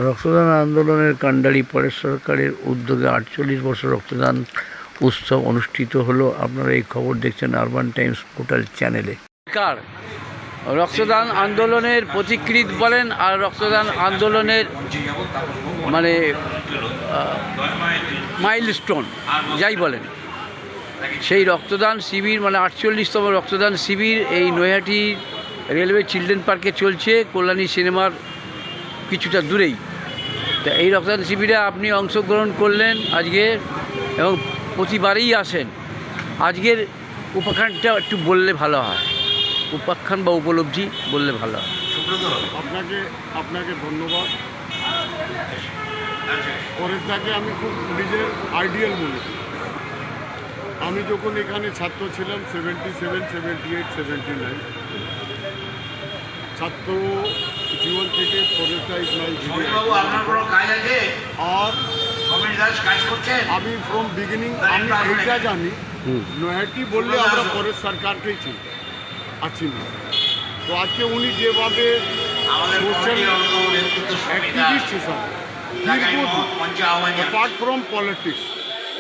রক্তদান আন্দোলনের কাণ্ডারি পরেশ সরকারের উদ্যোগে 48 বছর রক্তদান উৎসব অনুষ্ঠিত হলো। আপনারা এই খবর দেখছেন আরবান টাইমস পোর্টাল চ্যানেলে। রক্তদান আন্দোলনের পথিকৃৎ বলেন আর রক্তদান আন্দোলনের মানে মাইলস্টোন যাই বলেন, সেই রক্তদান শিবির মানে 48তম রক্তদান শিবির এই নৈহাটি রেলওয়ে চিলড্রেন পার্কে চলছে, কল্যাণী সিনেমার কিছুটা দূরেই। তা এই রক্তদান শিবিরে আপনি অংশগ্রহণ করলেন আজকে এবং প্রতিবারেই আসেন। আজকের উপাখ্যানটা একটু বললে ভালো হয়, উপাখ্যান বা উপলব্ধি বললে ভালো হয়। আপনাকে ধন্যবাদ। পরেশদাকে আমি খুব নিজের আইডিয়াল মনে করি। আমি যখন এখানে ছাত্র ছিলাম 77, 78, 79 ছাত্র জীবন থেকে পরেশদা ইজ মাই আর আমি ফ্রম বিগিনিং আমি এইটা জানি নৈহাটি বললে আমরা পরেশ সরকারকেই চিনি আছি না। তো আজকে উনি যেভাবে অ্যাক্টিভিস্ট হিসাবে অ্যাপার্ট ফ্রম পলিটিক্স,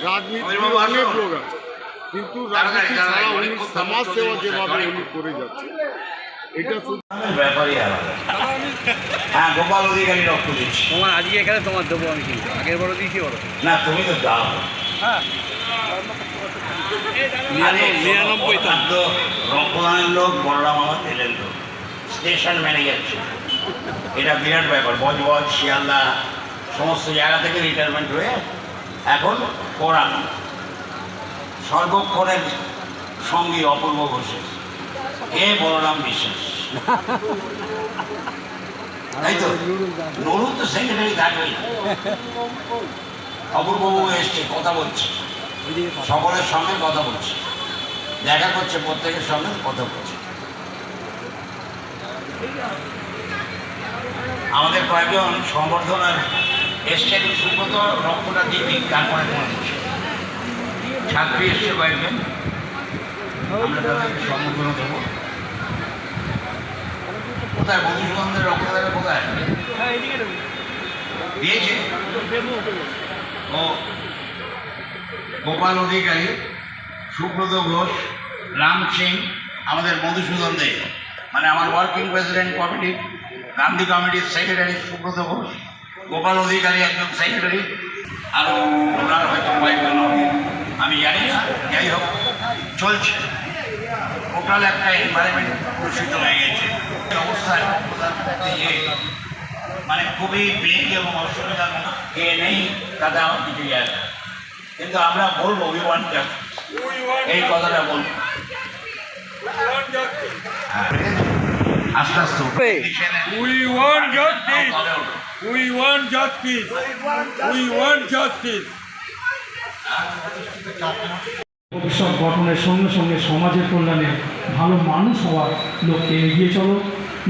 রাজনীতির অনেক লোক আছে, কিন্তু রাজনীতি ছাড়া উনি সমাজ সেবা যেভাবে উনি করে যাচ্ছে এটা শুধু ব্যাপারই আলাদা। হ্যাঁ, গোপাল অধিকারী রক্ত দিচ্ছি। তোমার আজকে এখানে তোমার দেবো আমি, কিন্তু আগের বড় দিয়েছি বড় না, তুমি তো দাও। হ্যাঁ, 99 তো রক্তদানের লোক, বলরাম আমার তেলের লোক, স্টেশন ম্যানেজার ছিল। এটা বিরাট ব্যাপার। বজবজ, শিয়ালদা সমস্ত জায়গা থেকে রিটায়ারমেন্ট হয়ে এখন কোরআন সর্বক্ষণের সঙ্গী অপূর্ব ঘোষের এ বলরাম বিশ্বাস, তাই তো? নুরু তো সেক্রেটারি থাকবেই। অপূর্ববাবু এসছে, কথা বলছে, সকলের সঙ্গে কথা বলছে, দেখা করছে, প্রত্যেকের সঙ্গে কথা বলছে। আমাদের কয়েকজন সংবর্ধনার এসছেন, সুব্রত রক্তটা দিয়ে দিক, তারপরে ছাত্রী এসছে কয়েকজন, আমরা তাদেরকে সম্বোধনা দেবো। কোথায় মধুসূদনদের রক্তদানের কোথায় দিয়েছে? ও গোপাল অধিকারী, সুব্রত ঘোষ, রাম সিং, আমাদের মধুসূদন দে, মানে আমার ওয়ার্কিং প্রেসিডেন্ট কমিটি, গান্ধী কমিটির সেক্রেটারি সুব্রত ঘোষ, গোপাল অধিকারী একজন সেক্রেটারি, আরও ওনার হয়তো কয়েকজন হবে, আমি জানি না। যাই হোক, চলছে। টোটাল একটা এনভায়রনমেন্ট দূষিত হয়ে গেছে অবস্থায়। মানে খুবই বেগ এবং অসুবিধা কে নেই, তাতে আমার কিছু যায় না, কিন্তু আমরা বলবো উই ওয়ান্ট জাস্টিস, এই কথাটা বলবো। আস্তে আস্তে We want justice. We want justice. We want justice. ভবিষ্যৎ গঠনের সঙ্গে সঙ্গে সমাজের কল্যাণে ভালো মানুষ হওয়ার লক্ষ্যে এগিয়ে চলো।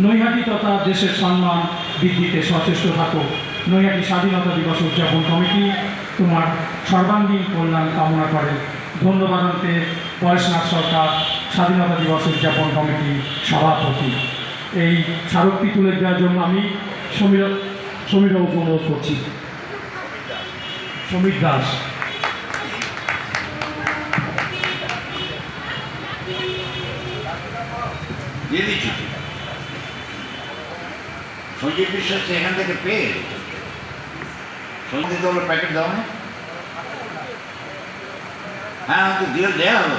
নৈহাটি তথা দেশের সম্মান বৃদ্ধিতে সচেষ্ট থাকো। নৈহাটি স্বাধীনতা দিবস উদযাপন কমিটি তোমার সর্বাঙ্গীন কল্যাণ কামনা করে। ধন্যবাদ আনতে পরেশনাথ সরকার, স্বাধীনতা দিবস উদযাপন কমিটি সভাপতি। এই স্মারকটি তুলে দেওয়ার জন্য আমি সমীরবাবুকে অনুরোধ করছি। সমীর দাস। দিয়ে দিচ্ছি। সঞ্জীব বিশ্বাস এখান থেকে পেয়ে সঞ্জীব তো প্যাকেট দাও না? হ্যাঁ, তো দিয়ে দেওয়া হলো।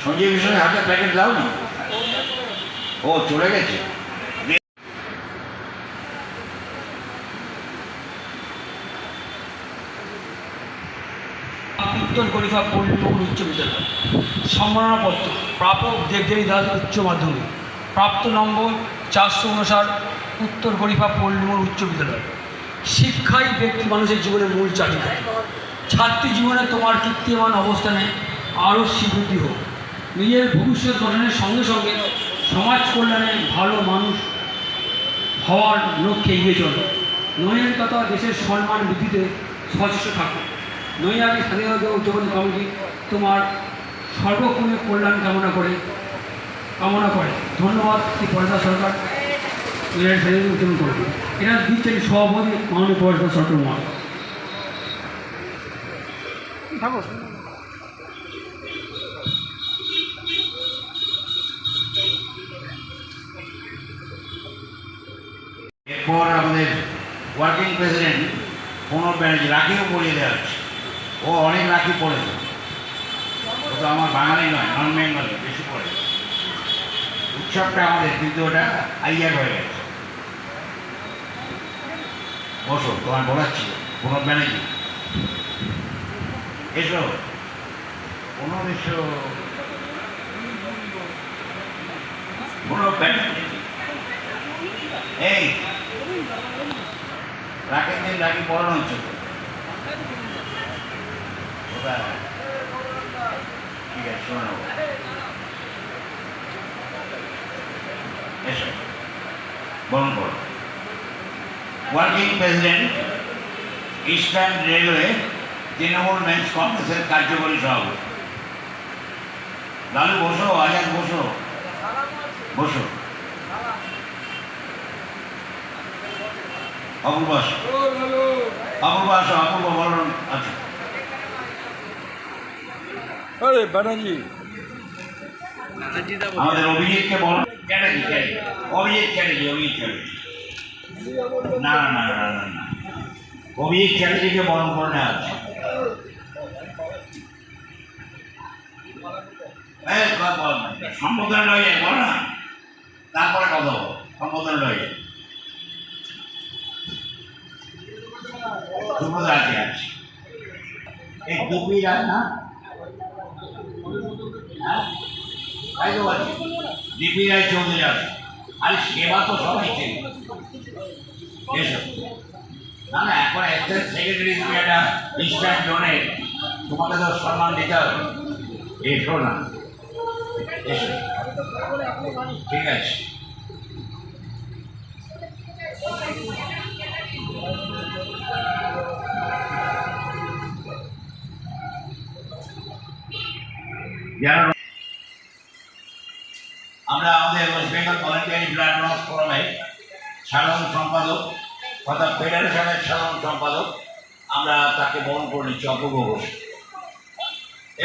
সঞ্জীব বিশ্বাসের হাতে প্যাকেট দাও না? ও চলে গেছে। উত্তর কলিফা পল্লীমোহন উচ্চ বিদ্যালয় সম্মাননাপত্র প্রাপক দেবদেবী দাস উচ্চ মাধ্যমিক, প্রাপ্ত নম্বর 459, উত্তর কলিফা পল্লীমোহন উচ্চ বিদ্যালয়। শিক্ষাই ব্যক্তি মানুষের জীবনের মূল চালিকা। ছাত্রী জীবনে তোমার কীর্তিমান অবস্থানে আরও স্বীকৃতি হোক। নিজের ভবিষ্যৎ গঠনের সঙ্গে সঙ্গে সমাজ কল্যাণে ভালো মানুষ হওয়ার লক্ষ্যে এগিয়ে চলো। নৈহাটি তথা দেশের সম্মান বৃদ্ধিতে সচেষ্ট থাকো। নৈহাটি স্বাধীনতা উদযাপন কমিটি তোমার সর্বক্ষণের কল্যাণ কামনা করে। ধন্যবাদ শ্রী পরেশনাথ সরকার। নৈহাটি শাড়ি উদ্বোধন করবে। এরা দিচ্ছেন সভাপতি মাননীয় পরেশদা সরকার মহাশয়। এরপর আমাদের ওয়ার্কিং প্রেসিডেন্ট প্রণব ব্যানার্জি রাখিও পরিয়ে দেওয়া হচ্ছে। ও অনেক রাখি পড়েছে, ও তো আমার বাঙালি নয়, নন বেঙ্গলি, বেশি পড়ে। উৎসবটা আমাদের, কিন্তু ওটা হাইয়ার হয়ে গেছে। বসো, তোমার বলাচ্ছি প্রণব ব্যানার্জি, এসো। প্রণব এসো, প্রণব ব্যানার্জি। এই রাখের দিন রাখি পড়ানো হচ্ছে। ঠিক আছে, শোনো, এসো বরণ করো। Working president eastern railway Trinamool men's কংগ্রেসের কার্যকরী সভাপতি। লালু বসো, আজাদ বসো, বসো। অপূর্ব আসো, অপূর্ব আসো, অপূর্ব বলুন। আচ্ছা, আমাদের অভিজিৎকে বল। চ্যাটার্জি, অভিজিৎ চ্যাটার্জি, অভিজিৎ চ্যাটার্জি। না না না না না, অভিজিৎ চ্যাটার্জিকে বরণ করে নেওয়া আছে। সম্বোধন হয়ে যায়, বল না, তারপরে কথা বল। সম্বোধন হয়ে যায়। আছে আছে এই দুপুরি রাত না, তাই তো বলছি, দীপি রায় চৌধুরী আছে। আর সেবা তো সবাই চেনে। এসো না না, এখন একটা সেক্রেটারি, তুমি একটা ইস্টার্ন জোনে, তোমাকে তো সম্মান দিতে হবে। এসো না, এসো, ঠিক আছে। আমরা আমাদের West Bengal voluntary blood donors ফোরামের সাধারণ সম্পাদক তথা ফেডারেশনের সাধারণ সম্পাদক, আমরা তাকে বরণ করে নিচ্ছি। অপূর্ব ঘোষ।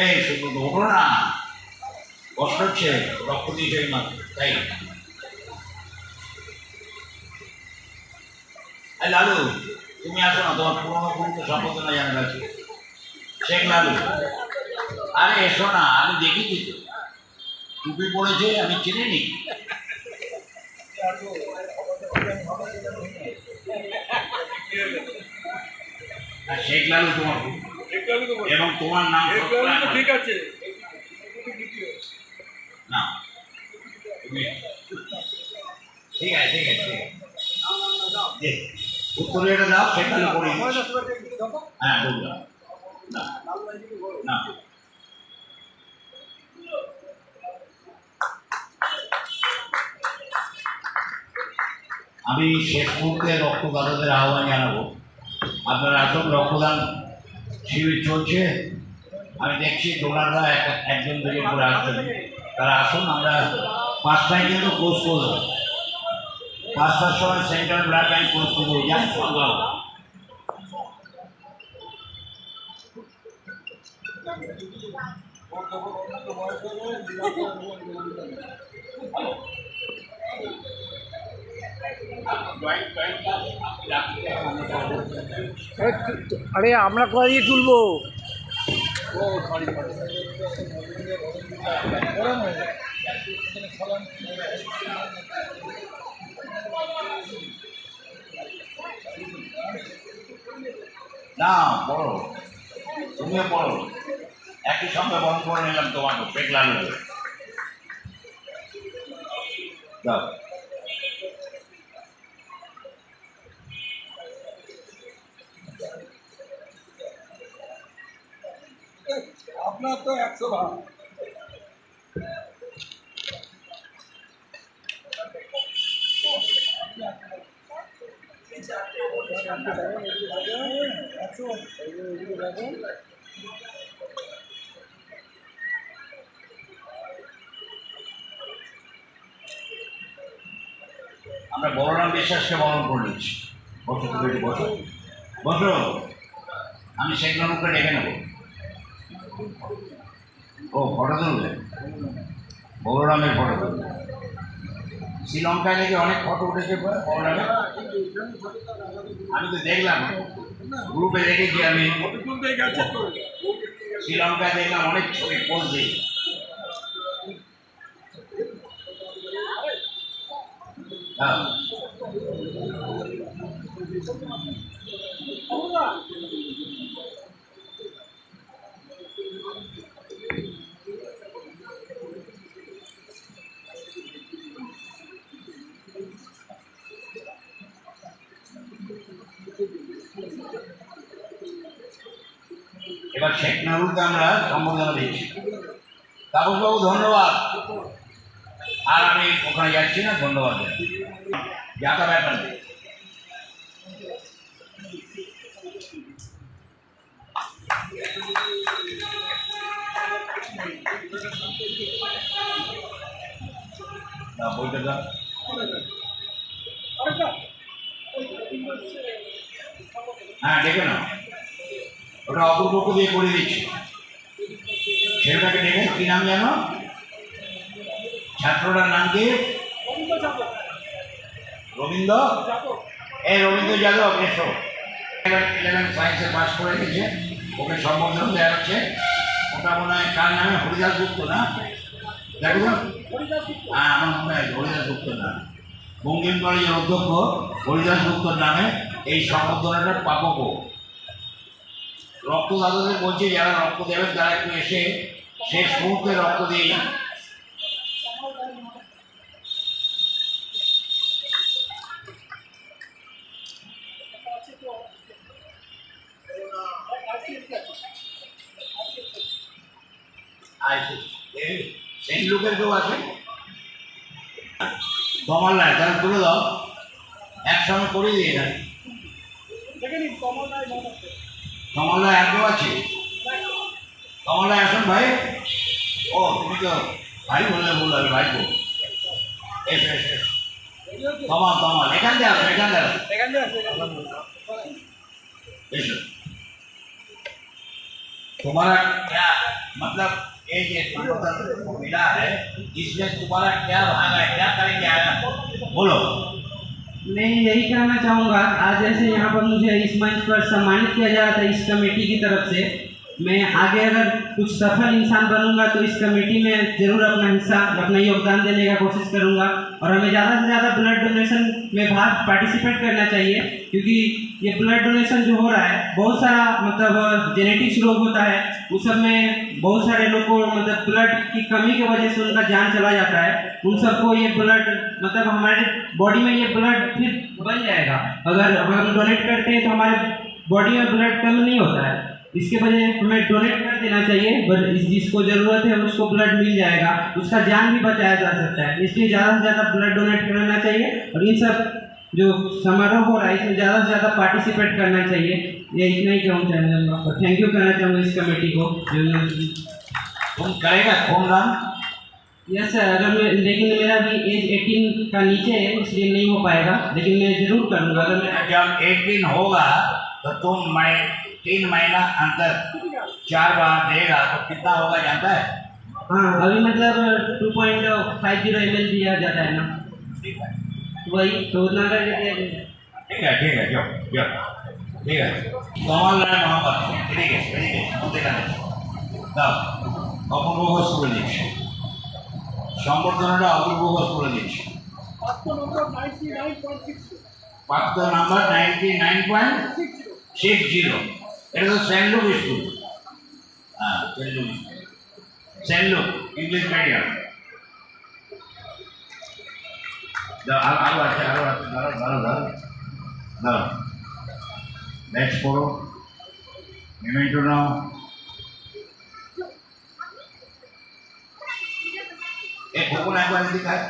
এই শুধু ওঠো না, কষ্ট হচ্ছে, রক্ত দিয়েছে এই মাত্র, তাই। লালু তুমি আসো না, তোমার পুরোনো পুরো সম্বোধনা জানা আছে। শেখ লালু, আরে এসো না, আমি দেখেছি তো, টুপি পড়েছে, আমি চিনি নি। শেখ লালু তোমার, এবং তোমার নাম ঠিক আছে না, ঠিক আছে, ঠিক আছে, উত্তর এটা দাও। শেখ লালু পড়ে, হ্যাঁ বললাম না না। আমি শেষ মুহূর্তে রক্তদাতাদের আহ্বান জানাবো, আপনারা আসুন। রক্তদান শিবির চলছে, আমি দেখছি ডোনাররা একজন দুজন করে আসছেন, তারা আসুন। আমরা 5টায় কিন্তু ক্লোজ করবো, 5টার সময় সেন্ট্রাল ব্লাড ব্যাংক ক্লোজ করবো। যান সম্ভব। আরে আমরা কোথা দিয়ে তুলবো? না পড়ো, তুমিও পড়ো, একই সঙ্গে বরণ করে নিলাম তোমাকে। শেখ লালু দাও। আপনার তো 100 ভাগ। আমরা বলরাম বিশ্বাসকে বরণ করে নিচ্ছি। বসো তুমি একটু বসো, বসো। আমি সেগুলো মুখে ডেকে নেবো। ও ফটো তুলবে, বলরামের ফটো তুলবে। শ্রীলঙ্কায় নাকি অনেক ফটো উঠেছে বলরামের, আমি তো দেখলাম গ্রুপে দেখেছি। আমি শ্রীলঙ্কায় দেখলাম অনেক ছবি পোজ দিই। হ্যাঁ, এবার শেখ মেহবুবকে আমরা সম্বোধনা দিচ্ছি। তাপসবাবু ধন্যবাদ। আর আমি ওখানে যাচ্ছি না, ধন্যবাদ। যাতা ব্যাপার নেই। বইটা দাও। হ্যাঁ ডেকে নাও, ওটা অপূর্বকে দিয়ে করে দিচ্ছি। সেটাকে ডেকে, কি নাম জানো ছাত্রটার নাম কি? রবীন্দ্র। এই রবীন্দ্র যাদব, এসো। 11 সায়েন্সে পাস করে গেছে, ওকে সম্বোধন দেওয়া হচ্ছে। ওটা মনে হয় কার নামে? হরিদাস গুপ্ত না? দেখো হ্যাঁ, আমার মনে হয় হরিদাস গুপ্ত না। বঙ্কিম কলেজের অধ্যক্ষ হরিদাস গুপ্তর নামে এই সম্বোধনাটা প্রাপক। রক্তদাতাদের বলছে, যারা রক্ত দেবেন তারা একটু এসে শেষ মুহূর্তে রক্ত দিই। সেই লোকের কেউ আছে কমলায়, তারা তুলে দাও, একসঙ্গে করে দিয়ে এখানে। কমলায় আর কেউ আছে? কমলায় আসুন ভাই। ও তুমি তো ভাই বললে ভুল হবে, ভাই বল। এসো এসো, কমাল কমাল, এখান দিয়ে আসো, এখান দিয়ে আসো, এসো। तुम्हारा क्या मतलब ये जो मिला है, इसमें तुम्हारा क्या भाग है, क्या करेंगे आगे? बोलो। मैं यही कहना चाहूँगा, आज जैसे यहाँ पर मुझे इस मंच पर सम्मानित किया जा रहा था इस कमेटी की तरफ से, मैं आगे अगर कुछ सफल इंसान बनूंगा तो इस कमेटी में ज़रूर अपना हिस्सा, अपना योगदान देने का कोशिश करूंगा। और हमें ज़्यादा से ज़्यादा ब्लड डोनेशन में पार्टिसिपेट करना चाहिए, क्योंकि ये ब्लड डोनेशन जो हो रहा है, बहुत सारा मतलब जेनेटिक्स रोग होता है, उस सब में बहुत सारे लोग को मतलब ब्लड की कमी की वजह से उनका जान चला जाता है। उन सबको ये ब्लड मतलब हमारे बॉडी में ये ब्लड फिर बन जाएगा। अगर हम डोनेट करते हैं तो हमारे बॉडी में ब्लड कम नहीं होता है, इसके वजह हमें डोनेट कर देना चाहिए। जिसको ज़रूरत है उसको ब्लड मिल जाएगा, उसका जान भी बचाया जा सकता है। इसलिए ज़्यादा से ज़्यादा ब्लड डोनेट करना चाहिए और इन सब जो समारोह हो रहा है इसमें ज़्यादा से ज़्यादा पार्टिसिपेट करना चाहिए। ये इतना ही कहूँ चाहूँगा और थैंक यू कहना चाहूँगा इस कमेटी को। तुम करेगा खूनदान? यस सर, अगर मैं, लेकिन मेरा भी एज 18 का नीचे है इसलिए नहीं हो पाएगा, लेकिन मैं ज़रूर करूँगा। अगर मैं जब 18 होगा तो तुम 3 महीना अंदर 4 बार देगा तो कितना होगा जानता है? हाँ, अभी मतलब 2.50 ml दिया जाता है ना, वही तो उतना कर दिया जाए। ठीक है ठीक है, जो जो ठीक है। कमल राय मोहम्मद, ठीक है ठीक है, देखा नहीं দাও। অপূর্ব ঘোষ করে দিচ্ছি, সম্বর্ধনাটা অপূর্ব ঘোষ করে দিচ্ছি। প্রাপ্ত নাম্বার 99.60। এটা তো সেন্ট লুক স্কুল। হ্যাঁ Saint Luke, Saint Luke English medium. আরো আছে, আরো আছে, ধরো ধরো ধরো ধরো, নেক্সট পড়ো, মেমেন্টো নাও। एक फोन एक बार दिखाए।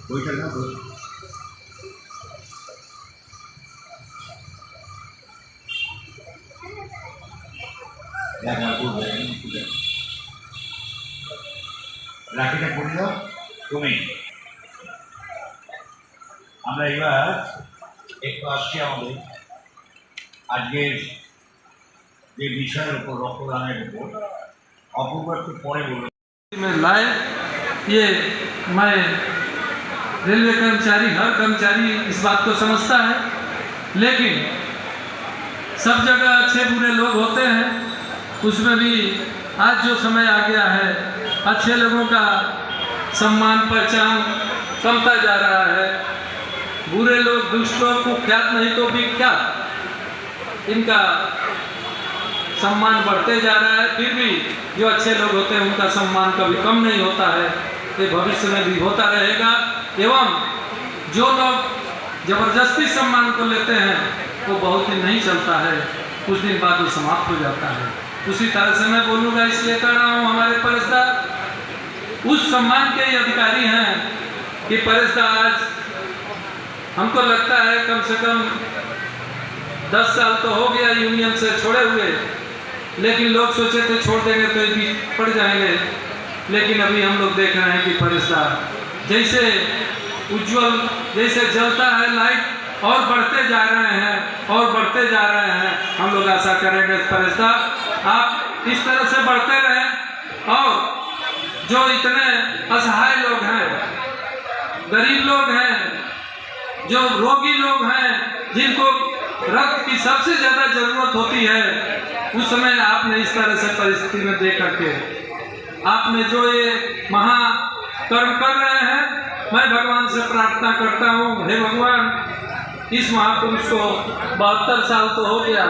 বইটা না রাখিটা পড়ে দাও তুমি। আমরা এবার একটু আসছি আমাদের আজকের যে বিষয়ের উপর, রক্তদানের উপর। অপূর্ব একটু পরে বলবো। में लाए ये मैं रेलवे कर्मचारी, हर कर्मचारी इस बात को समझता है, लेकिन सब जगह अच्छे बुरे लोग होते हैं। उसमें भी आज जो समय आ गया है, अच्छे लोगों का सम्मान पहचान कमता जा रहा है। बुरे लोग, दुष्ट लोग कुख्यात नहीं तो विख्यात, इनका सम्मान बढ़ते जा रहा है। फिर भी जो अच्छे लोग होते हैं उनका सम्मान कभी कम नहीं होता है, ये भविष्य में भी होता रहेगा। एवं जो लोग जबरदस्ती सम्मान को लेते हैं वो बहुत दिन नहीं चलता है, कुछ दिन बाद वो समाप्त हो जाता है। उसी तरह से मैं बोलूँगा, इसलिए कह रहा हूँ हमारे परेशदार उस सम्मान के ही अधिकारी हैं कि परेशदार आज हमको लगता है कम से कम 10 साल तो हो गया यूनियन से छोड़े हुए, लेकिन लोग सोचे थे छोड़ देंगे तो ये भी पड़ जाएंगे, लेकिन अभी हम लोग देख रहे हैं कि परेशदार जैसे उज्जवल जैसे जलता है लाइट और बढ़ते जा रहे हैं और बढ़ते जा रहे हैं। हम लोग आशा करेंगे परेशदार आप इस तरह से बढ़ते रहें, और जो इतने असहाय लोग हैं, गरीब लोग हैं, जो रोगी लोग हैं, जिनको रक्त की सबसे ज़्यादा ज़रूरत होती है, उस समय आपने इस तरह से परिस्थिति में देख करके आपने जो ये महाकर्म कर रहे हैं, मैं भगवान से प्रार्थना करता हूँ, हे भगवान इस महापुरुष को 72 साल तो हो गया,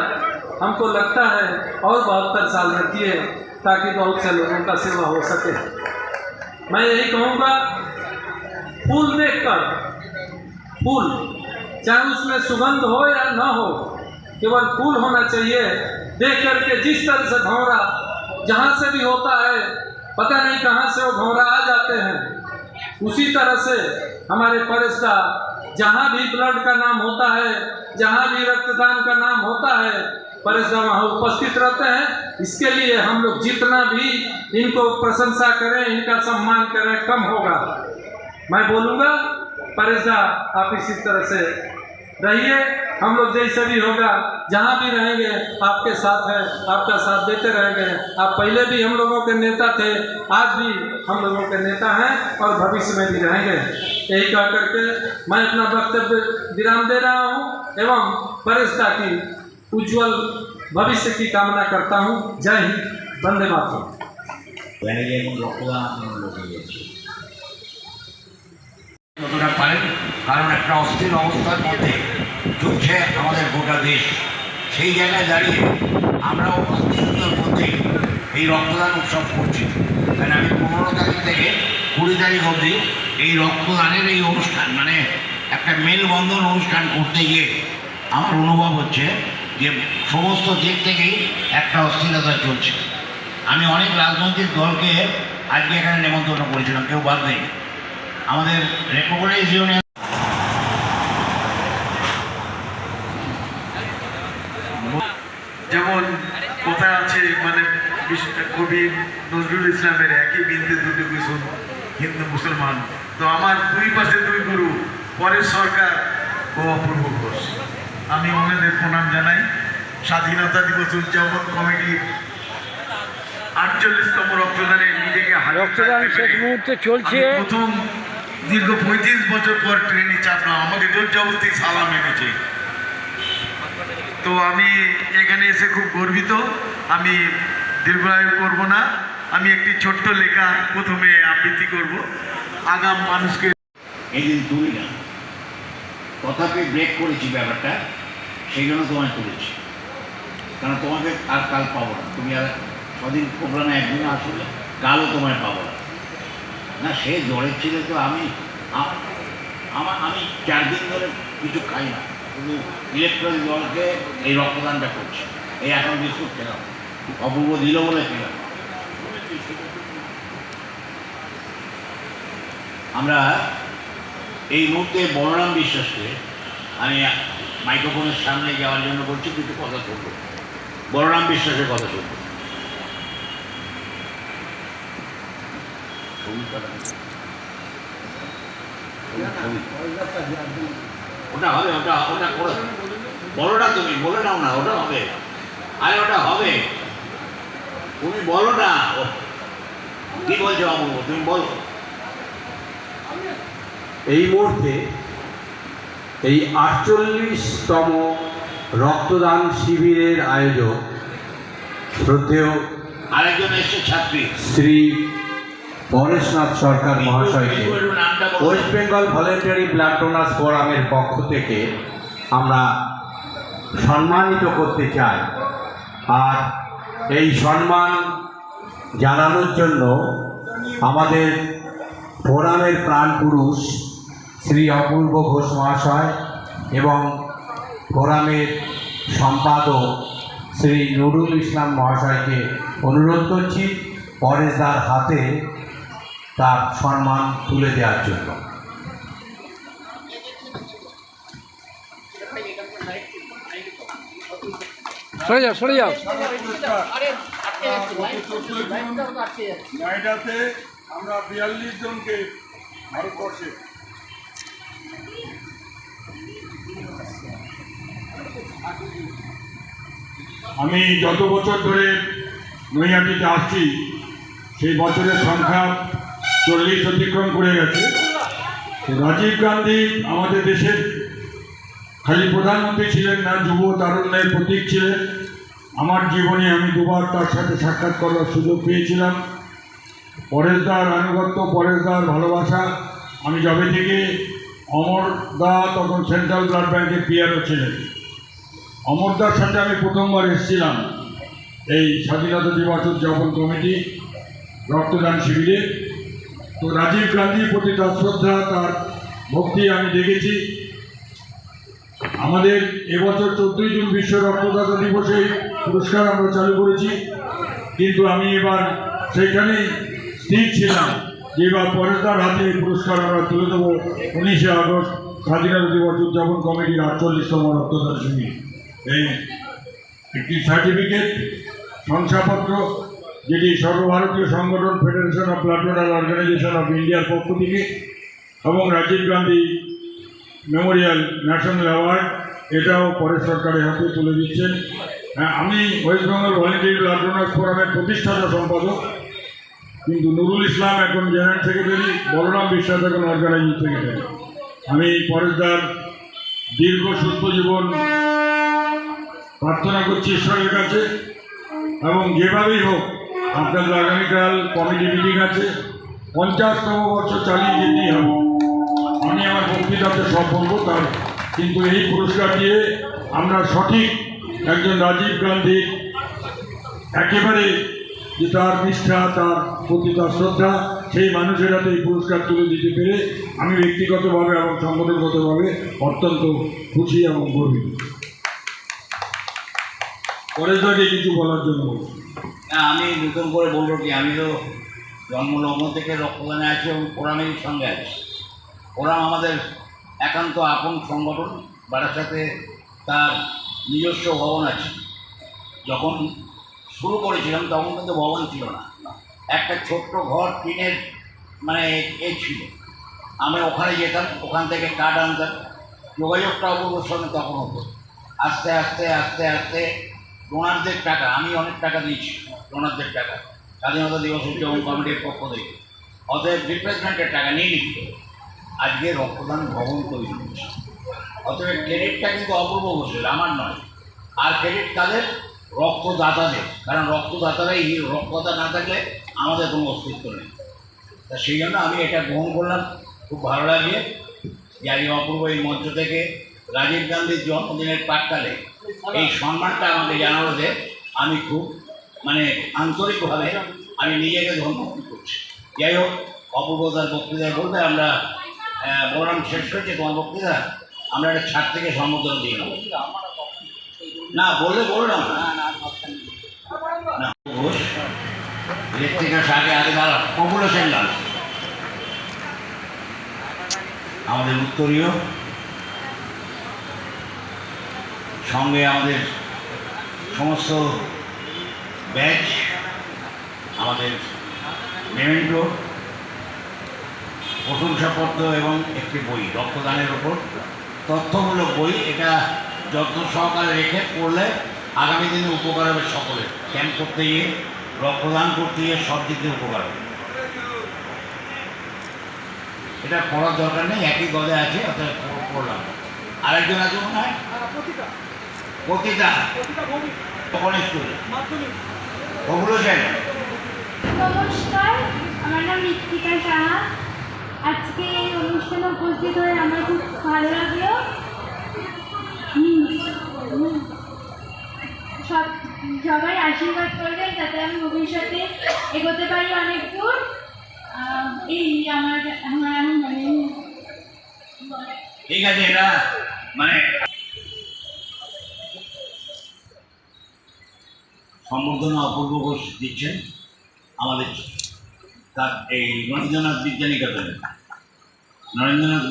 हमको लगता है और 72 साल रखिए ताकि बहुत से लोगों का सेवा हो सके। मैं यही कहूँगा, फूल देखकर, फूल चाहे उसमें सुगंध हो या न हो, केवल फूल होना चाहिए। देख करके जिस तरह से भंवरा जहाँ से भी होता है, पता नहीं कहाँ से वो भंवरा आ जाते हैं, उसी तरह से हमारे परेशदार जहाँ भी ब्लड का नाम होता है, जहाँ भी रक्तदान का नाम होता है, परेशदार वहाँ उपस्थित रहते हैं। इसके लिए हम लोग जितना भी इनको प्रशंसा करें, इनका सम्मान करें, कम होगा। मैं बोलूँगा परेशदार आप इसी तरह से रहिए, हम लोग जैसे भी होगा, जहाँ भी रहेंगे आपके साथ है, आपका साथ देते रहेंगे। आप पहले भी हम लोगों के नेता थे, आज भी हम लोगों के नेता हैं और भविष्य में भी रहेंगे। यही कह करके मैं अपना वक्तव्य विराम दे रहा हूँ एवं परेशदार की उज्जवल भविष्य की कामना करता हूँ। जय हिंद, वंदे मातरम। যতটা পারেন, কারণ একটা অস্থির অবস্থার মধ্যে চলছে আমাদের গোটা দেশ। সেই জায়গায় দাঁড়িয়ে আমরাও অস্থিরতার মধ্যে এই রক্তদান উৎসব করছি। কারণ আমি 15 তারিখ থেকে 20 তারিখ অবধি এই রক্তদানের এই অনুষ্ঠান, মানে একটা মেলবন্ধন অনুষ্ঠান করতে গিয়ে আমার অনুভব হচ্ছে যে সমস্ত দিক থেকেই একটা অস্থিরতা চলছে। আমি অনেক রাজনৈতিক দলকে আজকে এখানে নেমন্তন্ন করেছিলাম, কেউ বাদ নেই। আমাদের রেকগনাইজ ইউনিয়ন যেমন কোথায় আছে, মানে কবি নজরুল ইসলামের একই বিন্দে দুটি কুসুম, হিন্দু মুসলমান। তো আমার দুই পাশে দুই গুরু, পরেশ সরকার ও অপূর্ব ঘোষ। আমি ওনাদের প্রণাম জানাই। স্বাধীনতা দিবস উদযাপন কমিটির 48তম রক্তদানে নিজেকে রক্তদান শেষ মুহূর্তে চলছে। প্রথম দীর্ঘ 35 বছর পর ট্রেনে চাপলাম, আমাকে জোর জবরদস্তি সালাম এনেছে। তো আমি এখানে এসে খুব গর্বিত। আমি দীর্ঘায়ু করব না, আমি একটি ছোট্ট লেখা প্রথমে আবৃত্তি করব। আগাম মানুষকে এই দিন তুমি না, তথাপি ব্রেক করেছি ব্যাপারটা, সেই জন্য তোমায় করেছি। কারণ তোমাকে আর কাল পাবো না, তুমি আর সদিন প্রোগ্রামে একদিন আসলে কালও তোমায় পাবো না। না সে জ্বরের ছিল তো আমি 4 দিন ধরে কিছু খাই না, শুধু ইলেকট্রনিক জলকে এই রক্তদানটা করছি। এই এখন বিস্কুট খেলাম, অপূর্ব দিল বলে খেলাম। আমরা এই মুহূর্তে বলরাম বিশ্বাসকে আমি মাইক্রোফোনের সামনে যাওয়ার জন্য বলছি, কিছু কথা শুনব। বলরাম বিশ্বাসের কথা শুনব। ওটা হবে, ওটা ওটা করে বলো না, তুমি বলে নাও না, ওটা হবে। আরে ওটা হবে, তুমি বলো না। কি বলছো অমূল্য, তুমি বলো। এই মুহূর্তে এই 48তম রক্তদান শিবিরের আয়োজক শ্রদ্ধেয় আরেকজন এসছে ছাত্রী শ্রী পরেশনাথ সরকার মহাশয়কে West Bengal voluntary blood donors ফোরামের পক্ষ থেকে আমরা সম্মানিত করতে চাই। আর এই সম্মান জানানোর জন্য আমাদের ফোরামের প্রাণপুরুষ শ্রী অপূর্ব ঘোষ মহাশয় এবং ফোরামের সম্পাদক শ্রী নুরুল ইসলাম মহাশয়কে অনুরোধ করছি পরেশদার হাতে তার সম্মান তুলে দেওয়ার জন্য। সরে যাও, সরে যাও। নয়ডাতে আমরা 42 জনকে ভারতবর্ষে আমি যত বছর ধরে নৈহাটিতে আসছি সেই বছরের সংখ্যা 40 অতিক্রম করে গেছে। রাজীব গান্ধী আমাদের দেশের খালি প্রধানমন্ত্রী ছিলেন না, যুব তারুণ্যের প্রতীক ছিলেন। আমার জীবনে আমি দুবার তার সাথে সাক্ষাৎ করার সুযোগ পেয়েছিলাম। পরেশদার আনুগত্য, পরেশদার ভালোবাসা, আমি যবে থেকে অমরদা তখন সেন্ট্রাল ব্লাড ব্যাংকের পিআরও ছিলেন, অমরদার সাথে আমি প্রথমবার এসেছিলাম এই স্বাধীনতা দিবস উদযাপন কমিটি রক্তদান শিবিরে। তো রাজীব গান্ধীর প্রতি তার শ্রদ্ধা, তার ভক্তি আমি দেখেছি। আমাদের এবছর 14 জুন বিশ্ব রক্তদাতা দিবসে পুরস্কার আমরা চালু করেছি, কিন্তু আমি এবার সেইখানেই স্থির ছিলাম যে এবার পরেশদার হাতে পুরস্কার আমরা তুলে দেবো 19শে আগস্ট স্বাধীনতা দিবস উদযাপন কমিটির 48তম রক্তদান শিবির। এই একটি সার্টিফিকেট, শংসাপত্র, যেটি সর্বভারতীয় সংগঠন federation of blood donor organisation of ইন্ডিয়ার পক্ষ থেকে, এবং Rajiv Gandhi memorial national award, এটাও পরেশ সরকারের হাতে তুলে দিচ্ছেন। আমি West Bengal voluntary blood donors ফোরামের প্রতিষ্ঠাতা সম্পাদক, কিন্তু নুরুল ইসলাম এখন জেনারেল সেক্রেটারি, বলরাম বিশ্বাস এখন অর্গানাইজিং সেক্রেটারি। আমি পরেশদার দীর্ঘ সুস্থ জীবন প্রার্থনা করছি ঈশ্বরের কাছে, এবং যেভাবেই হোক আপনাদের আগামীকাল কমিটি মিটিং আছে, 50তম বর্ষ চালিয়ে যেতেই হবে। আমি আমার বক্তৃতাতে সব বলবো তার, কিন্তু এই পুরস্কার দিয়ে আমরা সঠিক একজন রাজীব গান্ধীর একেবারে যে তার নিষ্ঠা, তার প্রতি তার শ্রদ্ধা, সেই মানুষের হাতে এই পুরস্কার তুলে দিতে পেরে আমি ব্যক্তিগতভাবে এবং সংগঠনগতভাবে অত্যন্ত খুশি এবং গর্বিত। পরেশ দাকে কিছু বলার জন্য আমি নতুন করে বলবো কি, আমি তো জন্মলগ্ন থেকে রক্তদানে আছি এবং ফোরামের সঙ্গে আছি। ফোরাম আমাদের একান্ত আপন সংগঠন। বারাসাতে তার নিজস্ব ভবন আছে। যখন শুরু করেছিলাম তখন কিন্তু ভবন ছিল না, একটা ছোট্ট ঘর টিনের মানে এ ছিল। আমি ওখানে যেতাম, ওখান থেকে কার্ড আনতাম, যোগাযোগটা অপূর্বর সঙ্গে তখন হতো। আস্তে আস্তে আস্তে আস্তে ডোনারদের টাকা, আমি অনেক টাকা দিয়েছি, ডোনারদের টাকা স্বাধীনতা দিবস উদযাপন কমিটির পক্ষ থেকে, অতএব রিপ্লেসমেন্টের টাকা নিয়ে নিচ্ছে। আজকে রক্তদান ভবন তৈরি হচ্ছে। অতএব ক্রেডিটটা কিন্তু অপূর্ব ঘোষের, আমার নয়। আর ক্রেডিট কাদের? রক্তদাতাদের। কারণ রক্তদাতারাই, রক্তদাতা না থাকলে আমাদের কোনো অস্তিত্ব নেই। তা সেই জন্য আমি এটা গ্রহণ করলাম, খুব ভালো লাগে যে আমি অপূর্ব এই মঞ্চ থেকে রাজীব গান্ধীর জন্মদিনের প্রাক্কালে এই সম্মানটা আমাকে জানানোতে আমি খুব মানে আন্তরিকভাবে আমি নিজেকে ধন্যবাদ করছি। যাই হোক, অপূর্বতার বক্তৃতায় বলতে আমরা বলরাম শেষ হয়েছে তোমার বক্তৃতা, আমরা একটা ছাদ থেকে সম্বোধনা দিয়ে নেব। না বললে বললাম না ঘোষ ইলেকট্রিকের আগে আগে দাঁড়ান, পপুলেশন লাল। আমাদের উত্তরীয়, সঙ্গে আমাদের সমস্ত ব্যাচ, আমাদের মেমেন্টো, প্রশংসাপত্র এবং একটি বই রক্তদানের ওপর তথ্যমূলক বই। এটা যত্ন সহকারে রেখে পড়লে আগামী দিনে উপকার হবে সকলের। ক্যাম্প করতে গিয়ে, রক্তদান করতে গিয়ে সব দিক দিয়ে উপকার হবে। এটা পড়ার দরকার নেই, একই গদে আছে, অর্থাৎ পড়লাম। আরেকজন আছে মনে হয় প্রতিটা কোন স্কুলে ওগুলো চাই। নমস্কার, আমার নাম ঋত্বিকা সাহা। আজকে এই অনুষ্ঠানে উপস্থিত হয়ে আমার খুব ভালো লাগলো। সবাই আশীর্বাদ করবেন যাতে আমি ভবিষ্যতে এগোতে পারি অনেক দূর। এই আমার মানে ঠিক আছে। এটা মানে সম্বর্ধনা অপূর্ব ঘোষ দিচ্ছেন আমাদের এই নরেন্দ্রনাথ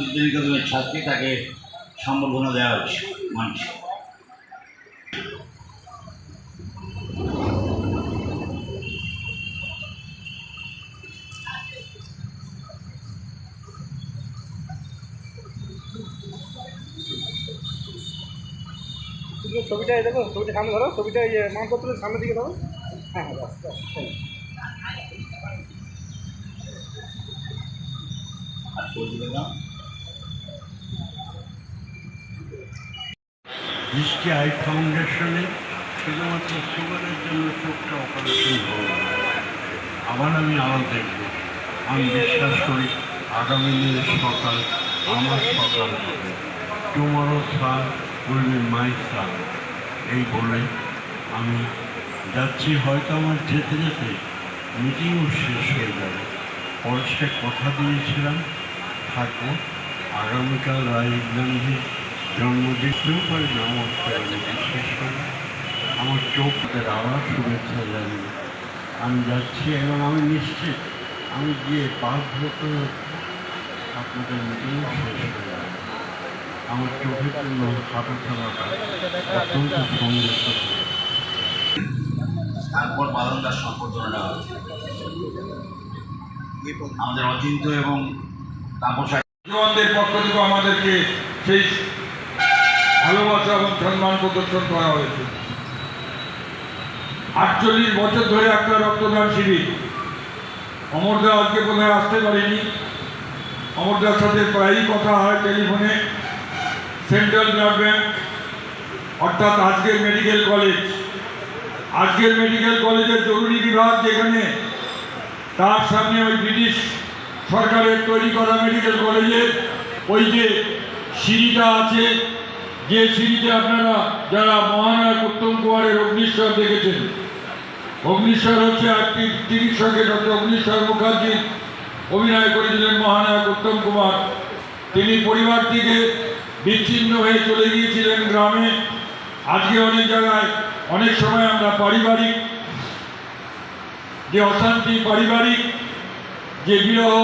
বিদ্যানিকেতনের ছাত্রী, তাকে সম্বর্ধনা দেওয়া হচ্ছে মানুষ। ছবিটা দেখো, ছবিটা সামনে ধরো, ছবিটা মানপত্রের সামনের দিকে ধরো। হ্যাঁ হ্যাঁ, বাস বাস। দৃষ্টি আই ফাউন্ডেশনে শুধুমাত্র সুগারের জন্য চোখটা অপারেশন হলো। আবার আমি আরও দেখব। আমি বিশ্বাস করি আগামী দিনের সকাল আমার সকাল হবে। Tomorrow sir will be my sir. এই বলে আমি যাচ্ছি। হয়তো আমার যেতে যেতে মিটিংও শেষ হয়ে যাবে। পরশকে কথা দিয়েছিলাম থাকবো। আগামীকাল রাজীব গান্ধীর জন্মদিনেও পারি না আমার বিশেষ করে আমার চোখদের আবার শুভেচ্ছা জানিয়ে আমি যাচ্ছি। এবং আমি নিশ্চিত আমি গিয়ে 5 বছর আপনাদের মিটিংও শেষ হয়ে যাবে। আমার চোখের জন্য হাঁটা চলাটা অত্যন্ত সংযত। তারপর বালন্দার সম্বর্ধনা আমাদের অচিন্ত এবং তাপসা জওয়ানদের পক্ষ থেকে আমাদেরকে সেই ভালোবাসা এবং সম্মান প্রদর্শন করা হয়েছে। 48 বছর ধরে একটা রক্তদান শিবির। অমরদা আজকে বোধহয় আসতে পারেনি। অমরদার সাথে প্রায়ই কথা হয় টেলিফোনে। সেন্ট্রাল ব্লাড ব্যাংক অর্থাৎ আজকের মেডিকেল কলেজ, আজকের মেডিকেল কলেজের জরুরি বিভাগ যেখানে, তার সামনে ওই ব্রিটিশ সরকারের তৈরি করা মেডিকেল কলেজে ওই যে সিঁড়িটা আছে, যে সিঁড়িতে আপনারা যারা মহানায়ক উত্তম কুমারের অগ্নিশ্বর দেখেছেন, অগ্নিশ্বর হচ্ছে একটি চিকিৎসকের ডক্টর অগ্নিশ্বর মুখার্জি অভিনয় করেছিলেন মহানায়ক উত্তম কুমার। তিনি পরিবার থেকে বিচ্ছিন্ন হয়ে চলে গিয়েছিলেন গ্রামে। আজকে অনেক জায়গায় অনেক সময় আমরা পারিবারিক যে অশান্তি, পারিবারিক যে বিরহ,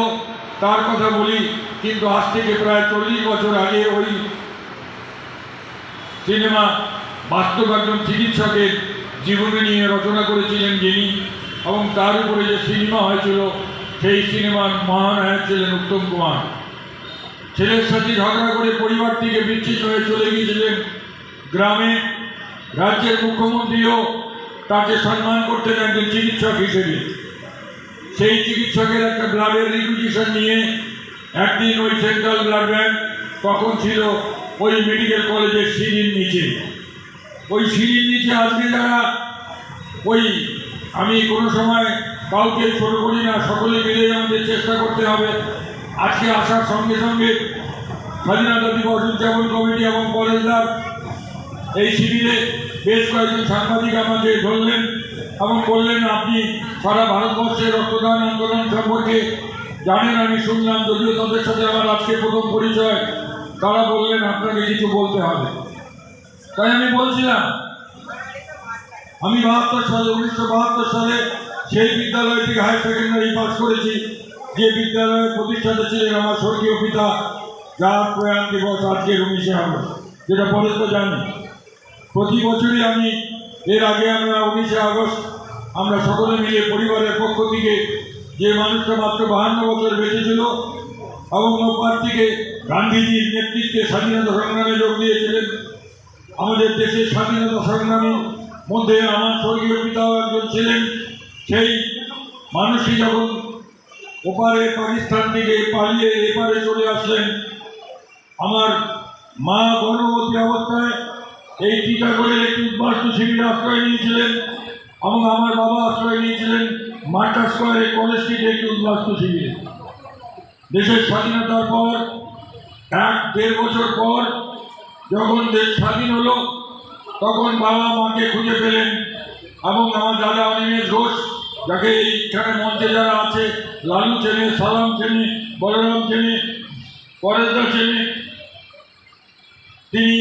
তার কথা বলি, কিন্তু আজ থেকে প্রায় 40 বছর আগে ওই সিনেমা বাস্তব একজন চিকিৎসকের জীবনী নিয়ে রচনা করেছিলেন যিনি, এবং তার উপরে যে সিনেমা হয়েছিল সেই সিনেমার মহানায়ক ছিলেন উত্তম কুমার। ছেলের সাথে ঝগড়া করে পরিবার থেকে বিচ্ছিন্ন হয়ে চলে গিয়েছিলেন গ্রামে। রাজ্যের মুখ্যমন্ত্রীও তাকে সম্মান করতেন একজন চিকিৎসক হিসেবে। সেই চিকিৎসকের একটা ব্লাডের রিকুইজিশন নিয়ে একদিন ওই সেন্ট্রাল ব্লাড ব্যাংক তখন ছিল ওই মেডিকেল কলেজের সিঁড়ির নিচে। ওই সিঁড়ির নিচে আজকে যারা ওই, আমি কোনো সময় কাউকে ছোট করি না, সকলে মিলে আমাদের চেষ্টা করতে হবে। আজকে আসার সঙ্গে সঙ্গে স্বাধীনতা দিবস উদযাপন কমিটি এবং কলেজদার এই শিবিরে বেশ কয়েকজন সাংবাদিক আমাকে ধরলেন এবং বললেন, আপনি সারা ভারতবর্ষের রক্তদান আন্দোলন সম্পর্কে জানেন, আমি শুনলাম, যদিও তাদের সাথে আমার আজকে প্রথম পরিচয়। তারা বললেন আপনাকে কিছু বলতে হবে। তাই আমি বলছিলাম, আমি 1972 সালে সেই বিদ্যালয় থেকে হায়ার সেকেন্ডারি পাস করেছি, যে বিদ্যালয়ের প্রতিষ্ঠাতা ছিলেন আমার স্বর্গীয় পিতা যার প্রয়াণ দিবস আজকের 19শে আগস্ট, যেটা পরে তো জানি। প্রতি বছরই আমি এর আগে আমরা 19শে আগস্ট আমরা সকলে মিলে পরিবারের পক্ষ থেকে যে মানুষটা মাত্র 52 বছর বেঁচে ছিল এবং ওপার থেকে গান্ধীজির নেতৃত্বে স্বাধীনতা সংগ্রামে যোগ দিয়েছিলেন। আমাদের দেশের স্বাধীনতা সংগ্রামীর মধ্যে আমার স্বর্গীয় পিতাও একজন ছিলেন। সেই মানুষই যখন ওপারে পাকিস্তান থেকে পালিয়ে এপারে চলে আসলেন, আমার মা গর্ভবতী অবস্থায় এই টিটাগড়ের একটি উদ্বাস্তু শিবিরে আশ্রয় নিয়েছিলেন এবং আমার বাবা আশ্রয় নিয়েছিলেন মার্কাস স্কয়ারে কলেজ স্ট্রিটে একটি উদ্বাস্তু শিবিরে। দেশের স্বাধীনতার পর 1-1.5 বছর পর যখন দেশ স্বাধীন হলো, তখন বাবা মাকে খুঁজে পেলেন এবং আমার দাদা অনিমেষ ঘোষ, যাকে এইখানে মঞ্চে যারা আছে, লালু চেনে, সালাম চেনে, বলরাম চেনে, পরেশদা চেনে, তিনি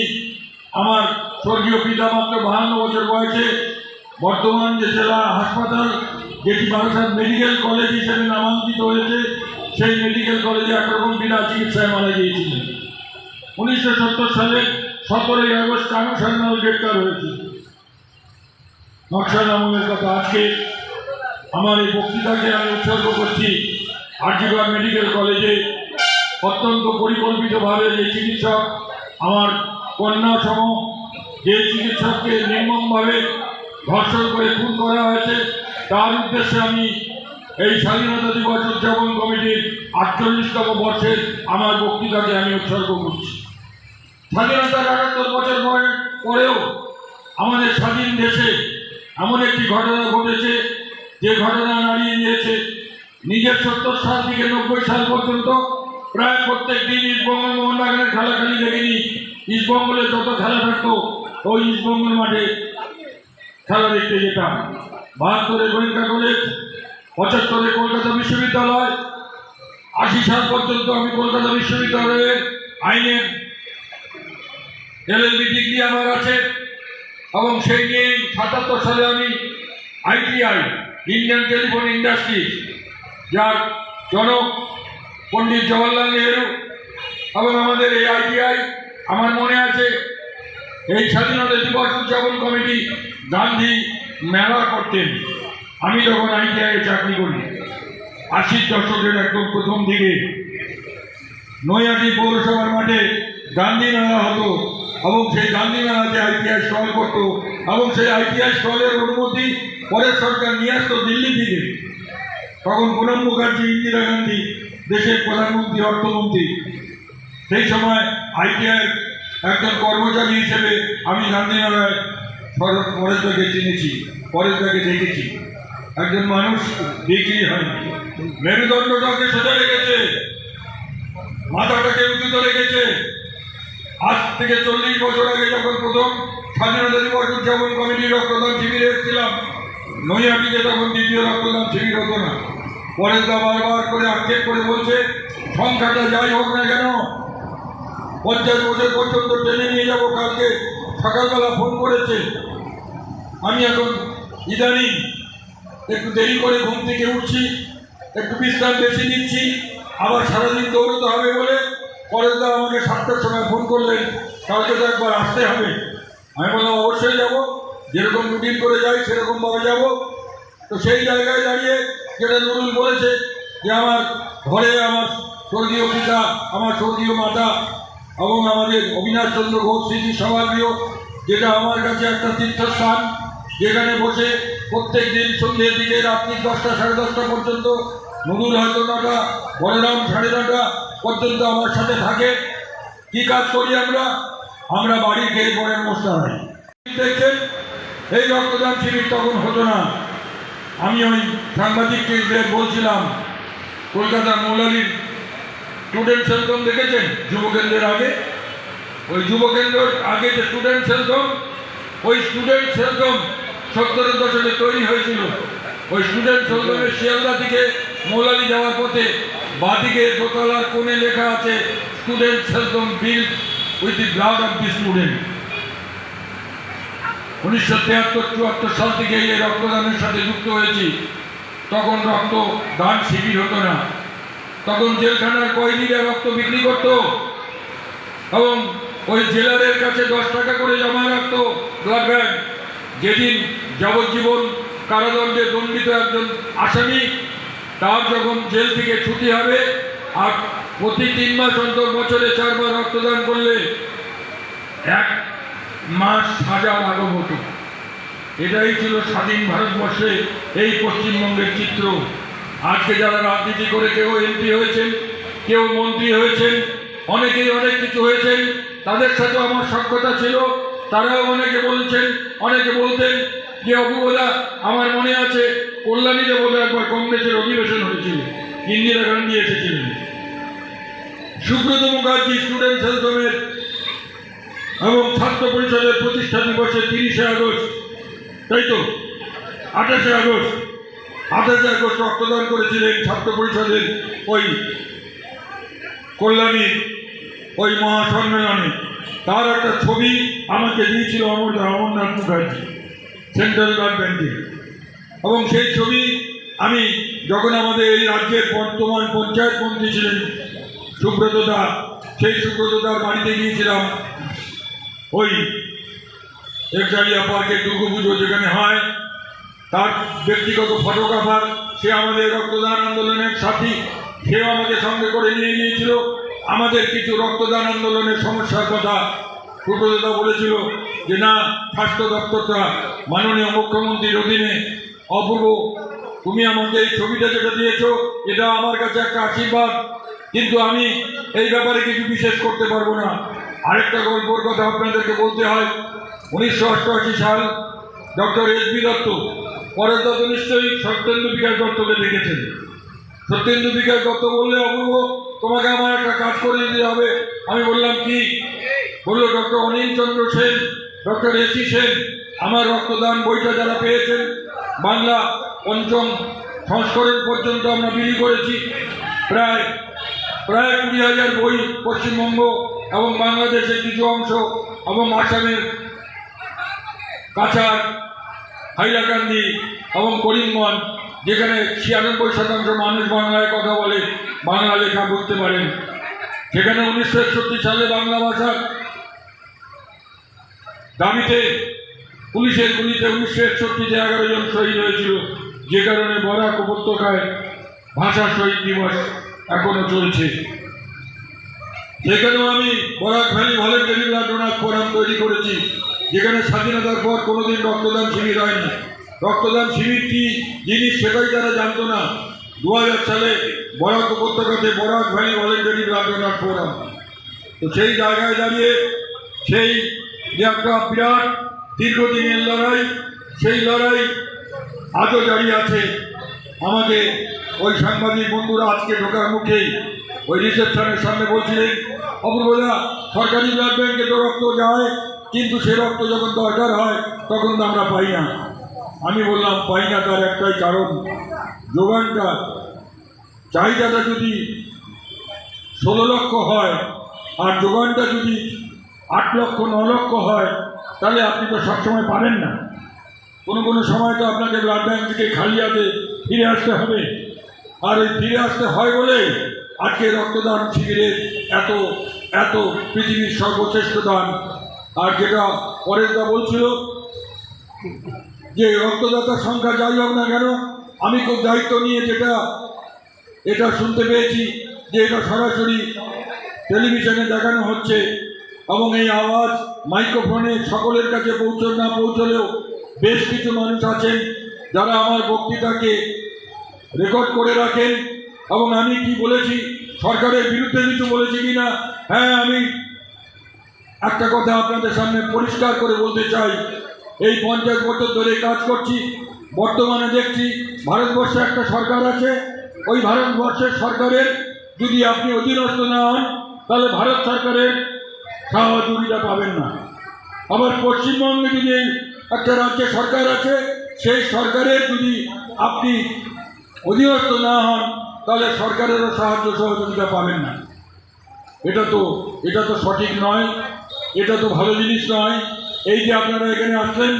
আমার স্বর্গীয় পিতা মাত্র 52 বছর বয়সে বর্তমান যে জেলা হাসপাতাল, যেটি বারাসাত মেডিকেল কলেজ হিসেবে নামাঙ্কিত হয়েছে, সেই মেডিকেল কলেজে একরকম বিনা চিকিৎসায় মারা গিয়েছিলেন। 1970 সালের 17ই আগস্ট কানু সান্যাল গ্রেপ্তার হয়েছিল। নকশাল আমলের কথা আজকে আমার এই বক্তৃতাকে আমি উৎসর্গ করছি আরজিকর মেডিকেল কলেজে অত্যন্ত পরিকল্পিতভাবে যে চিকিৎসক আমার কন্যা সম যে চিকিৎসককে নির্মমভাবে ধর্ষণ করে খুন করা হয়েছে, তার উদ্দেশ্যে আমি এই স্বাধীনতা দিবস উদযাপন কমিটির 48তম বর্ষের আমার বক্তৃতাকে আমি উৎসর্গ করছি। স্বাধীনতার 78 বছর পরেও আমাদের স্বাধীন দেশে এমন একটি ঘটনা ঘটেছে, যে ঘটনা নাড়িয়ে নিয়েছে নিজের 70 সাল থেকে 90 সাল পর্যন্ত প্রায় প্রত্যেক দিন ইস্টবেঙ্গল মোহনবাগানের খেলাখালি দেখিনি। ইস্টবেঙ্গলে যত খেলা থাকতো ওই ইস্টবেঙ্গল মাঠে খেলা দেখতে যেতাম। 72-এ গোয়েন্দা কলেজ, 75-এ কলকাতা বিশ্ববিদ্যালয়, 80 সাল পর্যন্ত আমি কলকাতা বিশ্ববিদ্যালয়ের আইনের LLB ডিগ্রি আমার আছে এবং সেই নিয়ে 77 সালে আমি ITI ইন্ডিয়ান টেলিফোন ইন্ডাস্ট্রি, যার জনক পণ্ডিত জওয়াহরলাল নেহরু, এবং আমাদের এই ITI আমার মনে আছে এই স্বাধীনতা দিবস উদযাপন কমিটি গান্ধী মেলা করতেন। আমি যখন ITI চাকরি করি 80 দশকের একদম প্রথম দিকে নৈহাটি পৌরসভার মাঠে গান্ধী মেলা হতো এবং সেই গান্ধী মেলাতে ITI স্টল করতো এবং সেই ITI স্টলের অনুমতি পরের সরকার নিয়ে আসতো দিল্লি থেকে। তখন প্রণব মুখার্জি, ইন্দিরা গান্ধী দেশের প্রধানমন্ত্রী, অর্থমন্ত্রী। সেই সময় ITI একজন কর্মচারী হিসেবে আমি গান্ধী মেলায় পরেশদাকে চিনেছি, পরেশদাকে দেখেছি। একজন মানুষ বিক্রি হয়নি, মেরুদণ্ডটাকে সোজা রেখেছে, মাথাটাকে উঁচুতে রেখেছে। আজ থেকে 40 বছর আগে যখন প্রথম স্বাধীনতা দিবস উদযাপন কমিটির রক্তদান শিবিরে এসেছিলাম নৈহাটিতে, তখন দ্বিতীয় রক্তদান শিবির হতো না। পরেশদা বারবার করে আক্ষেপ করে বলছে, সংখ্যাটা যাই হোক না কেন 50 বছর পর্যন্ত টেনে নিয়ে যাবো। কালকে সকালবেলা ফোন করেছে, আমি এখন ইদানিং একটু দেরি করে ঘুম থেকে উঠছি, একটু বিশ্রাম বেশি নিচ্ছি, আবার সারাদিন দৌড়তে হবে বলে পরেশদা আমাকে 7টার সময় ফোন করলেন, কালকে তো একবার আসতে হবে। আমি বললাম অবশ্যই যাব, যেরকম রুটিন করে যাই সেরকমভাবে যাব। তো সেই জায়গায় দাঁড়িয়ে যেটা নুরুল বলেছে যে আমার ঘরে আমার স্বর্গীয় পিতা, আমার স্বর্গীয় মাতা এবং আমাদের অবিনাশ চন্দ্র ঘোষ স্মৃতি সভাগৃহ, যেটা আমার কাছে একটা তীর্থস্থান, যেখানে বসে প্রত্যেক দিন সন্ধ্যের দিকে রাত্রি 10টা সাড়ে 10টা পর্যন্ত নুরুল হয়তো 9টা, বলরাম 9:30 পর্যন্ত আমার সাথে থাকে। কি কাজ করি আমরা বাড়ি খেয়ে পরে মশলা হয়। দেখছেন এই রক্তদান শিবির তখন হতো না। আমি ওই সাংবাদিকদের বলছিলাম, কলকাতার মৌলালির স্টুডেন্ট সেলকম দেখেছেন যুবকেন্দ্রের আগে, ওই যুবকেন্দ্রের আগে যে স্টুডেন্ট সেলকম, ওই স্টুডেন্ট সেলকম 70-এর দশকে তৈরি হয়েছিল। ওই স্টুডেন্ট সেলকমের শিয়ালদা থেকে মৌলালি যাওয়ার পথে বাঁদিকে দোতলার কোণে লেখা আছে student Celcom build with the blood of the student. 1973-74 সাল থেকে এই রক্তদানের সাথে যুক্ত হয়েছি। তখন রক্তদান শিবির হতো না, তখন জেলখানার কয়েদিরা রক্ত বিক্রি করত এবং ওই জেলারের কাছে 10 টাকা করে জমা রাখতো ব্লাড ব্যাংক। যেদিন যাবজ্জীবন কারাদণ্ডে দণ্ডিত একজন আসামি তার যখন জেল থেকে ছুটি হবে আর প্রতি 3 মাস অন্তর বছরে 4 বার রক্তদান করলে 1 মাস সাজা লাঘব হতো। এটাই ছিল স্বাধীন ভারতবর্ষে এই পশ্চিমবঙ্গের চিত্র। আজকে যারা রাজনীতি করে কেউ এমপি হয়েছেন, কেউ মন্ত্রী হয়েছেন, অনেকেই অনেক কিছু হয়েছেন, তাদের সাথে আমার সখ্যতা ছিল। তারাও অনেকে বলছেন, অনেকে বলতেন যে অপুবদা আমার মনে আছে কল্যাণীতে বলে একবার কংগ্রেসের অধিবেশন হয়েছিল, ইন্দিরা গান্ধী এসেছিলেন। সুব্রত মুখার্জি স্টুডেন্ট হেলথ হোমের এবং ছাত্র পরিষদের প্রতিষ্ঠা দিবসে 30শে আগস্ট, তাই তো 28শে আগস্ট রক্তদান করেছিলেন ছাত্র পরিষদের ওই কল্যাণীর ওই মহাসম্মেলনে। তার একটা ছবি আমাকে দিয়েছিল অমরনাথ মুখার্জি সেন্ট্রাল ব্লাড ব্যাংকে, এবং সেই ছবি আমি যখন আমাদের এই রাজ্যের বর্তমান পঞ্চায়েত মন্ত্রী ছিলেন সুব্রতদা, সেই সুব্রতদার বাড়িতে গিয়েছিলাম। ওই একজালিয়া পার্কের দুর্গাপুজো যেখানে হয়, তার ব্যক্তিগত ফটোগ্রাফার, সে আমাদের রক্তদান আন্দোলনের সাথী, সেও আমাকে সঙ্গে করে নিয়ে গিয়েছিল। আমাদের কিছু রক্তদান আন্দোলনের সমস্যার কথা সুব্রতদা বলেছিল যে না, স্বাস্থ্য দপ্তরটা মাননীয় মুখ্যমন্ত্রীর অধীনে। অপূর্ব, তুমি আমাকে এই ছবিটা যেটা দিয়েছো এটা আমার কাছে একটা আশীর্বাদ, কিন্তু আমি এই ব্যাপারে কিছু বিশেষ করতে পারবো না। আরেকটা গল্পর কথা আপনাদেরকে বলতে হয়। 1988 সাল ডক্টর এস.বি. দত্ত, পরেশ দত্ত নিশ্চয়ই সত্যেন্দু বিকাশ দত্তকে দেখেছেন। সত্যেন্দু বিকাশ দত্ত বললে অপূর্ব তোমাকে আমার একটা কাজ করে দিতে হবে। আমি বললাম কি? বললো ডক্টর অনিল চন্দ্র সেন, ডক্টর এসি সেন আমার রক্তদান বইটা যারা পেয়েছেন, বাংলা 5ম সংস্করণ পর্যন্ত আমরা বিলি করেছি। প্রায় 20,000 বই পশ্চিমবঙ্গ এবং বাংলাদেশের কিছু অংশ এবং আসামের কাছাড়, হাইলাকান্দি এবং করিমগঞ্জ, যেখানে 96% মানুষ বাংলায় কথা বলে, বাংলা লেখা বলতে পারেন, সেখানে 1961 সালে বাংলা ভাষার দাবিতে পুলিশের গুলিতে 1961-তে 11 জন শহীদ হয়েছিল, যে কারণে বরাক উপত্যকায় ভাষা শহীদ দিবস এখনো চলছে। সেখানেও আমি Barak valley voluntary blood donor forum তৈরি করেছি, যেখানে স্বাধীনতার পর কোনোদিন রক্তদান শিবির হয়নি। রক্তদান শিবির কি জিনিস সেটাই তারা জানতো না। 2000 সালে বরাক উপত্যকাতে Barak valley voluntary blood donor forum. তো সেই জায়গায় দাঁড়িয়ে সেই যে একটা বিরাট দীর্ঘদিনের লড়াই, সেই লড়াই আজও জারি আছে। আমাকে ওই সাংবাদিক বন্ধুরা আজকে ঢোকার মুখেই ওই রিসেপশনের সামনে বলছিলেন, অপূর্বদা সরকারি ব্লাড ব্যাংকে তো রক্ত যায়, কিন্তু সে রক্ত যখন দরকার হয় তখন তো আমরা পাই না। আমি বললাম পাই না, তার একটাই কারণ, যোগানটা, চাহিদাটা যদি 16 লক্ষ হয় আর যোগানটা যদি 8 লক্ষ 9 লক্ষ হয়, তাহলে আপনি তো সবসময় পারেন না। কোনো সময় তো আপনাকে ব্লাড ব্যাংক থেকে খালি হাতে ফিরে আসতে হবে। আর ওই ফিরে আসতে হয় বলে আজকে রক্তদান শিবিরের এত পৃথিবীর সর্বশ্রেষ্ঠ দান। আর যেটা পরেশদা বলছিল যে রক্তদাতার সংখ্যা যাই হোক না কেন, আমি খুব দায়িত্ব নিয়ে এটা শুনতে পেয়েছি যে এটা সরাসরি টেলিভিশনে দেখানো হচ্ছে, এবং এই আওয়াজ মাইক্রোফোনে সকলের কাছে না পৌঁছলেও বেশ কিছু মানুষ আছেন যারা আমার বক্তৃতাকে রেকর্ড করে রাখেন। এবং আমি কি বলেছি, সরকারের বিরুদ্ধে কিছু বলেছি কিনা, হ্যাঁ, আমি একটা কথা আপনাদের সামনে পরিষ্কার করে বলতে চাই। এই 50 বছর ধরে কাজ করছি, বর্তমানে দেখছি ভারতবর্ষে একটা সরকার আছে। ওই ভারতবর্ষের সরকারের যদি আপনি অধীনস্থ না হন, তাহলে ভারত সরকারের সহযোগিতা পাবেন না। আবার পশ্চিমবঙ্গে যদি একটা রাজ্যে সরকার আছে, সেই সরকারের যদি আপনি অধীনস্থ না হন, তাহলে সরকারেরও সাহায্য সহযোগিতা পাবেন না। এটা তো সঠিক নয়, এটা তো ভালো জিনিস নয়। এই যে আপনারা এখানে আসলেন,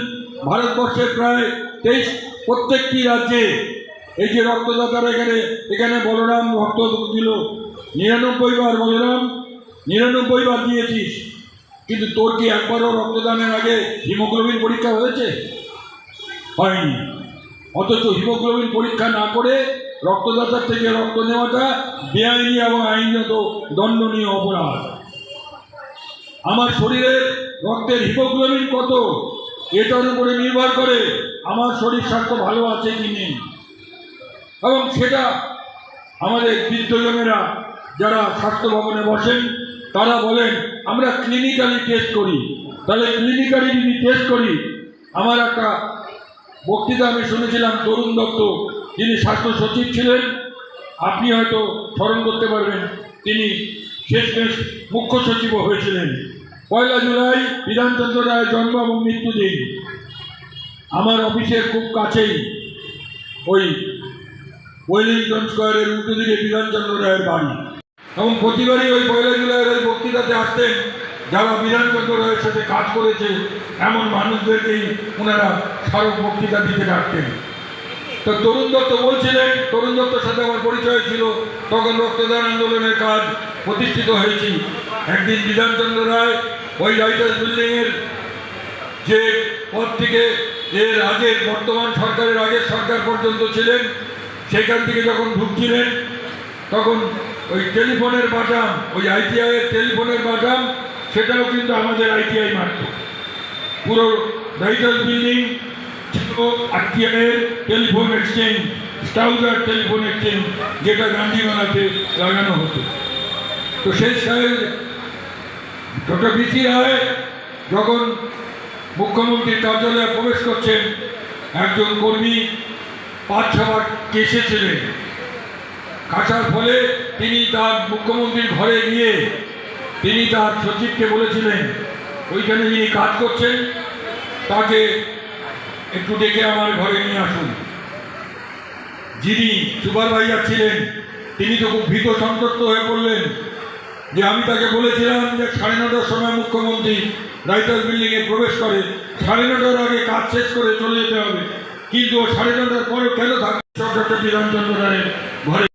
ভারতবর্ষের প্রায় 23 প্রত্যেকটি রাজ্যে এই যে রক্তদাতারা এখানে বলরাম রক্ত দিল, 99 বার বলরাম 99 বার দিয়েছিস, কিন্তু তোর কি একবারও রক্তদানের আগে হিমোগ্লোবিন পরীক্ষা হয়েছে? হয়নি। অথচ হিমোগ্লোবিন পরীক্ষা না করে রক্তদাতার থেকে রক্ত নেওয়াটা বেআইনি এবং আইনত দণ্ডনীয় অপরাধ। আমার শরীরের রক্তের হিমোগ্লোবিন কত, এটার উপরে নির্ভর করে আমার শরীর স্বাস্থ্য ভালো আছে কি নেই। এবং সেটা আমাদের বৃদ্ধজনেরা যারা স্বাস্থ্য ভবনে বসেন তারা বলেন আমরা ক্লিনিক্যালি টেস্ট করি। তাহলে ক্লিনিক্যালি যদি টেস্ট করি, আমার একটা বক্তৃতা আমি শুনেছিলাম তরুণ দত্ত, যিনি স্বাস্থ্য সচিব ছিলেন, আপনি হয়তো স্মরণ করতে পারবেন, তিনি শেষমেশ মুখ্য সচিবও হয়েছিলেন। 1 জুলাই বিধানচন্দ্র রায়ের জন্ম এবং মৃত্যুদিন। আমার অফিসের খুব কাছেই ওই ওয়েলিংটন স্কোয়ারের উল্টো দিকে বিধানচন্দ্র রায়ের বাড়ি, এবং প্রতিবারই ওই 1 জুলাইয়ের ওই বক্তৃতাতে আসতেন যারা বিধানচন্দ্র রায়ের সাথে কাজ করেছে এমন মানুষদেরকেই ওনারা স্মারক বক্তৃতা দিতে ডাকতেন। তো তরুণ দত্ত বলছিলেন, তরুণ দত্তর সাথে আমার পরিচয় ছিল, তখন রক্তদান আন্দোলনের কাজ প্রতিষ্ঠিত হয়েছি। একদিন বিধানচন্দ্র রায় ওই রাইটার্স বিল্ডিংয়ের যে পদ থেকে এর আগের বর্তমান সরকারের আগের সরকার পর্যন্ত ছিলেন, সেখান থেকে যখন ঢুকছিলেন তখন ওই টেলিফোনের বাটাম, ওই আইটিআইয়ের টেলিফোনের বাটাম, সেটাও কিন্তু আমাদের আইটিআই মারত। পুরো রাইটার্স বিল্ডিং ছিল আইটিআইয়ের টেলিফোন এক্সচেঞ্জ, স্টাউজার টেলিফোন এক্সচেঞ্জ, যেটা গান্ধীমেলাতে লাগানো হতো। তো সেই সাহেব ডক্টর বিসি রায় যখন মুখ্যমন্ত্রীর কার্যালয়ে প্রবেশ করছেন, একজন কর্মী 5-6 বার কেসেছিলেন। কাটার ফলে তিনি তার মুখ্যমন্ত্রীর ঘরে গিয়ে তিনি তার সচিবকে বলেছিলেন ওইখানে যিনি কাজ করছেন তাকে একটু ডেকে আমার ঘরে নিয়ে আসুন। যিনি সুপারভাইজার ছিলেন তিনি তো খুব ভীত সন্ত্রস্ত হয়ে পড়লেন যে আমি তাকে বলেছিলাম যে 9:30টার সময় মুখ্যমন্ত্রী রাইটার্স বিল্ডিংয়ে প্রবেশ করে, 9:30টার আগে কাজ শেষ করে চলে যেতে হবে, কিন্তু 9:30টার পরে কেন থাকবে? বিধানচন্দ্র রায়ের ঘরে